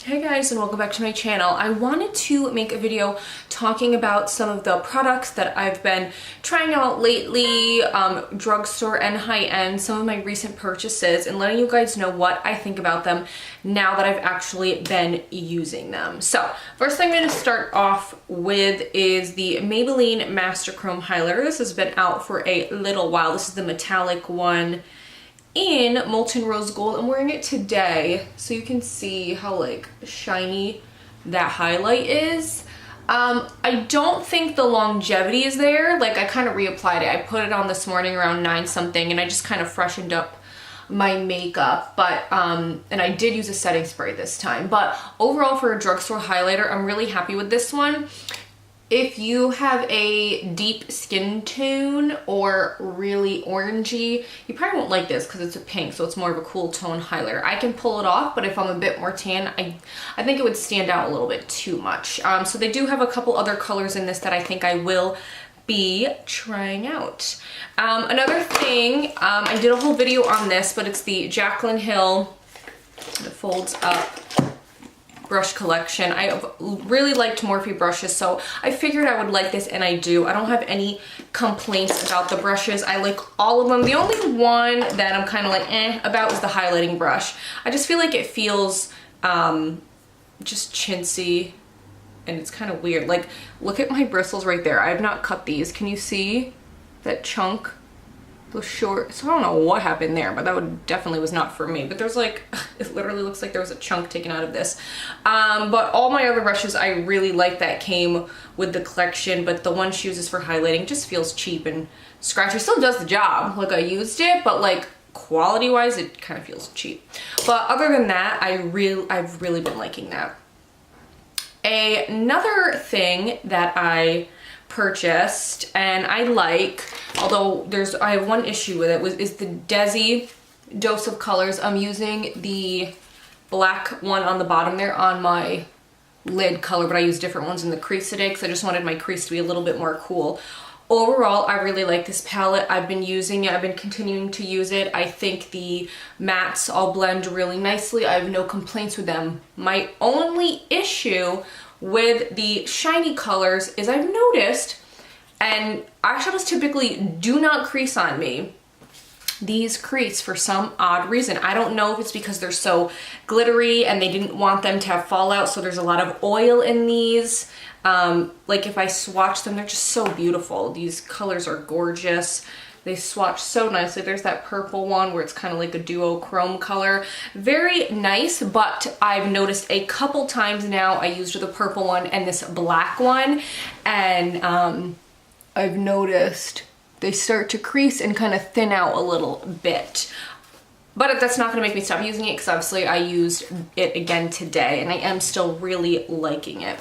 Hey guys, and welcome back to my channel. I wanted to make a video talking about some of the products that I've been trying out lately, drugstore and high-end, some of my recent purchases, and letting you guys know what I think about them now that I've actually been using them. So, first thing I'm going to start off with is the Maybelline Master Chrome Highlighter. This has been out for a little while. This is the metallic one in Molten Rose Gold. I'm wearing it today so you can see how like shiny that highlight is. I don't think the longevity is there. Like, I kind of reapplied it. I put it on this morning around 9 something and I just kind of freshened up my makeup, but and I did use a setting spray this time. But overall, for a drugstore highlighter, I'm really happy with this one. If you have a deep skin tone or really orangey, you probably won't like this because it's a pink, so it's more of a cool tone highlighter. I can pull it off, but if I'm a bit more tan, I think it would stand out a little bit too much. So they do have a couple other colors in this that I think I will be trying out. Another thing, I did a whole video on this, but it's the Jaclyn Hill, it folds up, brush collection. I have really liked Morphe brushes, so I figured I would like this, and I do. I don't have any complaints about the brushes. I like all of them. The only one that I'm kind of like about is the highlighting brush. I just feel like it feels just chintzy, and it's kind of weird. Like, look at my bristles right there. I have not cut these. Can you see that chunk? Those short, so I don't know what happened there, but that would definitely was not for me. But there's like, it literally looks like there was a chunk taken out of this. But all my other brushes I really like that came with the collection, but the one she uses for highlighting just feels cheap and scratchy. Still does the job, like I used it, but like quality wise it kind of feels cheap. But other than that, I've really been liking that. Another thing that I purchased and I like, although I have one issue with it, is the Desi Dose of Colors. I'm using the black one on the bottom there on my lid color, but I use different ones in the crease today because I just wanted my crease to be a little bit more cool. Overall, I really like this palette. I've been using it. I've been continuing to use it. I think the mattes all blend really nicely. I have no complaints with them. My only issue with the shiny colors is I've noticed, and eyeshadows typically do not crease on me, these crease for some odd reason. I don't know if it's because they're so glittery and they didn't want them to have fallout, so there's a lot of oil in these. Like if I swatch them, they're just so beautiful. These colors are gorgeous. They swatch so nicely. There's that purple one where it's kind of like a duo chrome color. Very nice, but I've noticed a couple times now I used the purple one and this black one, and I've noticed they start to crease and kind of thin out a little bit. But that's not gonna make me stop using it because obviously I used it again today and I am still really liking it.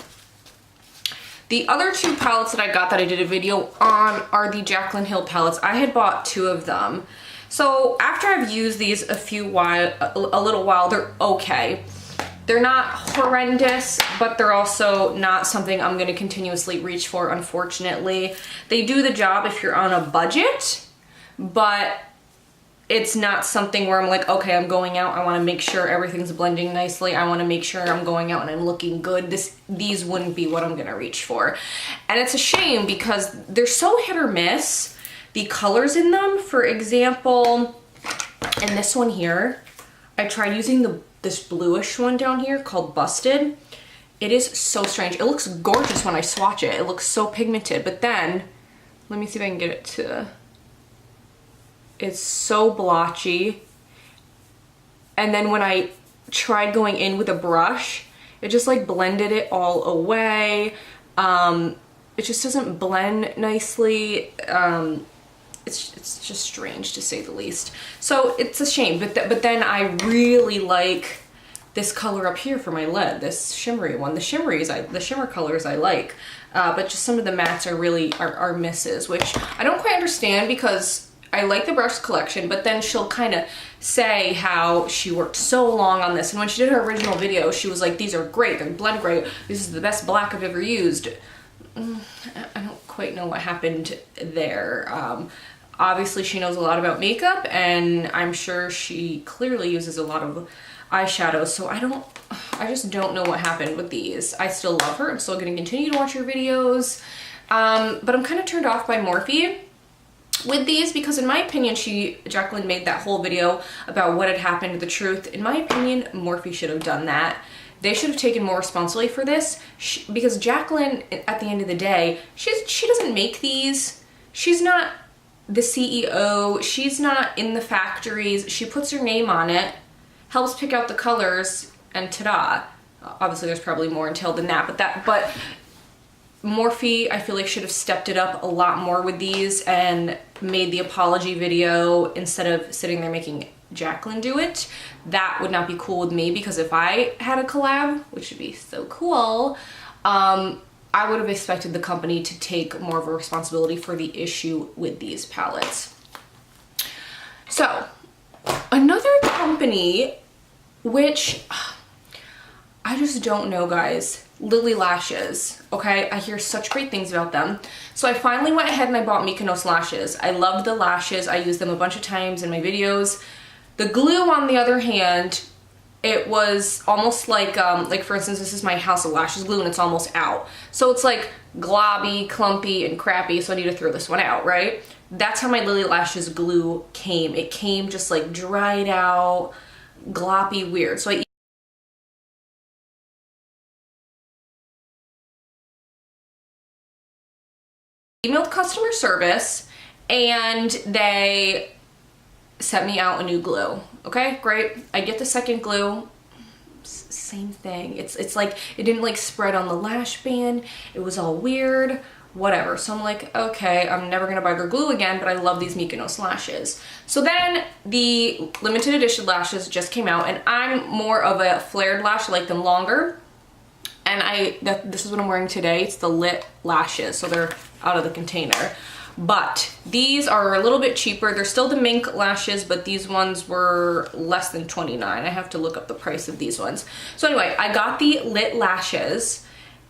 The other two palettes that I got that I did a video on are the Jaclyn Hill palettes. I had bought 2 of them. So after I've used these a little while, they're okay. They're not horrendous, but they're also not something I'm gonna continuously reach for, unfortunately. They do the job if you're on a budget, but it's not something where I'm like, okay, I'm going out, I wanna make sure everything's blending nicely, I wanna make sure I'm going out and I'm looking good. These wouldn't be what I'm gonna reach for. And it's a shame because they're so hit or miss, the colors in them. For example, in this one here, I tried using this bluish one down here called Busted. It is so strange. It looks gorgeous when I swatch it. It looks so pigmented, but then, let me see if I can get it to, it's so blotchy. And then when I tried going in with a brush, it just like blended it all away. It just doesn't blend nicely. It's just strange to say the least. So it's a shame, but then I really like this color up here for my lid, this shimmery one. The shimmer colors I like, but just some of the mattes are misses, which I don't quite understand because I like the brush collection, but then she'll kind of say how she worked so long on this. And when she did her original video, she was like, these are great, they blend great, this is the best black I've ever used. I don't quite know what happened there. Obviously she knows a lot about makeup, and I'm sure she clearly uses a lot of eyeshadows, so I don't I just don't know what happened with these. I still love her. I'm still going to continue to watch her videos. But I'm kind of turned off by Morphe with these because in my opinion, Jacqueline made that whole video about what had happened, the truth. In my opinion, Morphe should have done that. They should have taken more responsibility for this because Jacqueline, at the end of the day, she doesn't make these. She's not the CEO. She's not in the factories. She puts her name on it, helps pick out the colors, and ta-da. Obviously, there's probably more entailed than that, but Morphe, I feel like, should have stepped it up a lot more with these and made the apology video instead of sitting there making Jacqueline do it. That would not be cool with me because if I had a collab, which would be so cool, I would have expected the company to take more of a responsibility for the issue with these palettes. So, another company, which I just don't know, guys. Lily Lashes, okay? I hear such great things about them. So I finally went ahead and I bought Mykonos lashes. I loved the lashes. I used them a bunch of times in my videos. The glue, on the other hand, it was almost like for instance, this is my House of Lashes glue and it's almost out. So it's like globby, clumpy, and crappy, so I need to throw this one out, right? That's how my Lily Lashes glue came. It came just like dried out, gloppy, weird. So I emailed customer service and they sent me out a new glue. Okay, great. I get the second glue. Same thing. It's like it didn't like spread on the lash band. It was all weird. Whatever. So I'm like, okay, I'm never gonna buy their glue again, but I love these Mykonos lashes. So then the limited edition lashes just came out, and I'm more of a flared lash. I like them longer. And this is what I'm wearing today. It's the lit lashes, so they're out of the container. But these are a little bit cheaper. They're still the mink lashes, but these ones were less than $29. I have to look up the price of these ones. So anyway, I got the lit lashes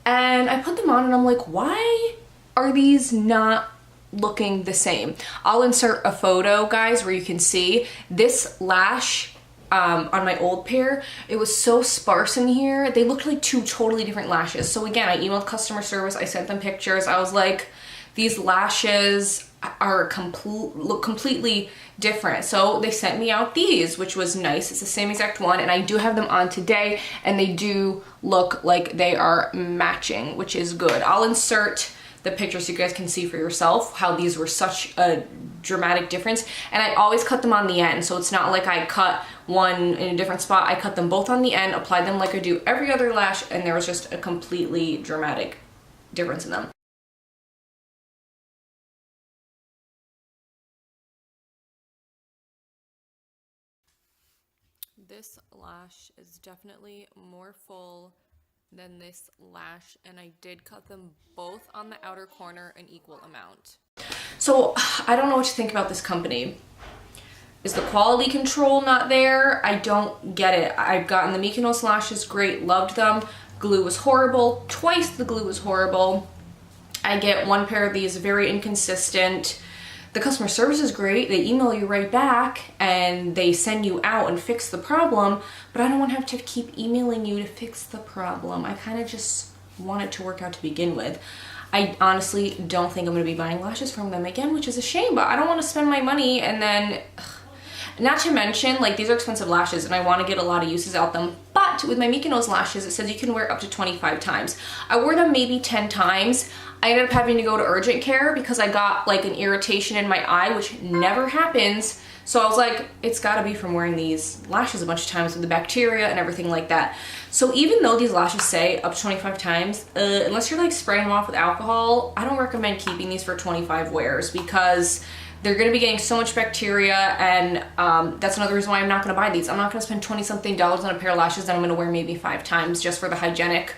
and I put them on and I'm like, why are these not looking the same? I'll insert a photo, guys, where you can see this lash on my old pair. It was so sparse in here. They looked like two totally different lashes. So again, I emailed customer service. I sent them pictures. I was like, these lashes are look completely different. So they sent me out these, which was nice. It's the same exact one, and I do have them on today, and they do look like they are matching, which is good. I'll insert the pictures so you guys can see for yourself how these were such a dramatic difference. And I always cut them on the end, so it's not like I cut one in a different spot. I cut them both on the end, applied them like I do every other lash, and there was just a completely dramatic difference in them. This lash is definitely more full than this lash, and I did cut them both on the outer corner an equal amount. So I don't know what to think about this company. Is the quality control not there? I don't get it. I've gotten the Mykonos lashes, great, loved them. Glue was horrible. Twice the glue was horrible. I get one pair of these, very inconsistent. The customer service is great. They email you right back and they send you out and fix the problem, but I don't want to have to keep emailing you to fix the problem. I kind of just want it to work out to begin with. I honestly don't think I'm going to be buying lashes from them again, which is a shame, but I don't want to spend my money and then... Not to mention, like, these are expensive lashes and I want to get a lot of uses out them, but with my Mykonos lashes, it says you can wear up to 25 times. I wore them maybe 10 times. I ended up having to go to urgent care because I got like an irritation in my eye, which never happens. So I was like, it's gotta be from wearing these lashes a bunch of times with the bacteria and everything like that. So even though these lashes say up to 25 times, unless you're like spraying them off with alcohol, I don't recommend keeping these for 25 wears because they're gonna be getting so much bacteria, and that's another reason why I'm not gonna buy these. I'm not gonna spend 20-something dollars on a pair of lashes that I'm gonna wear maybe 5 times just for the hygienic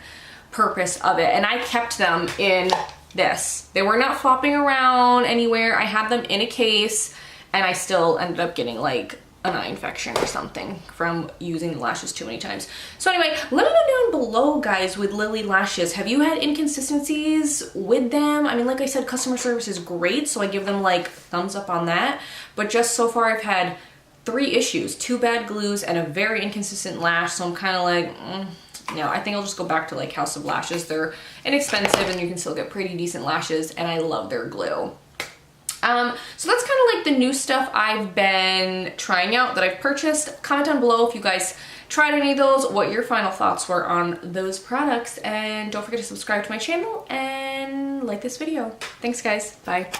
purpose of it. And I kept them in this. They were not flopping around anywhere. I had them in a case, and I still ended up getting like an eye infection or something from using the lashes too many times. So anyway, let me know down below, guys, with Lily Lashes. Have you had inconsistencies with them? I mean, like I said, customer service is great, so I give them like thumbs up on that. But just so far, I've had 3 issues, 2 bad glues and a very inconsistent lash. So I'm kind of like, No, I think I'll just go back to like House of Lashes. They're inexpensive and you can still get pretty decent lashes, and I love their glue. So that's kind of like the new stuff I've been trying out that I've purchased. Comment down below if you guys tried any of those, what your final thoughts were on those products, and don't forget to subscribe to my channel and like this video. Thanks guys, bye.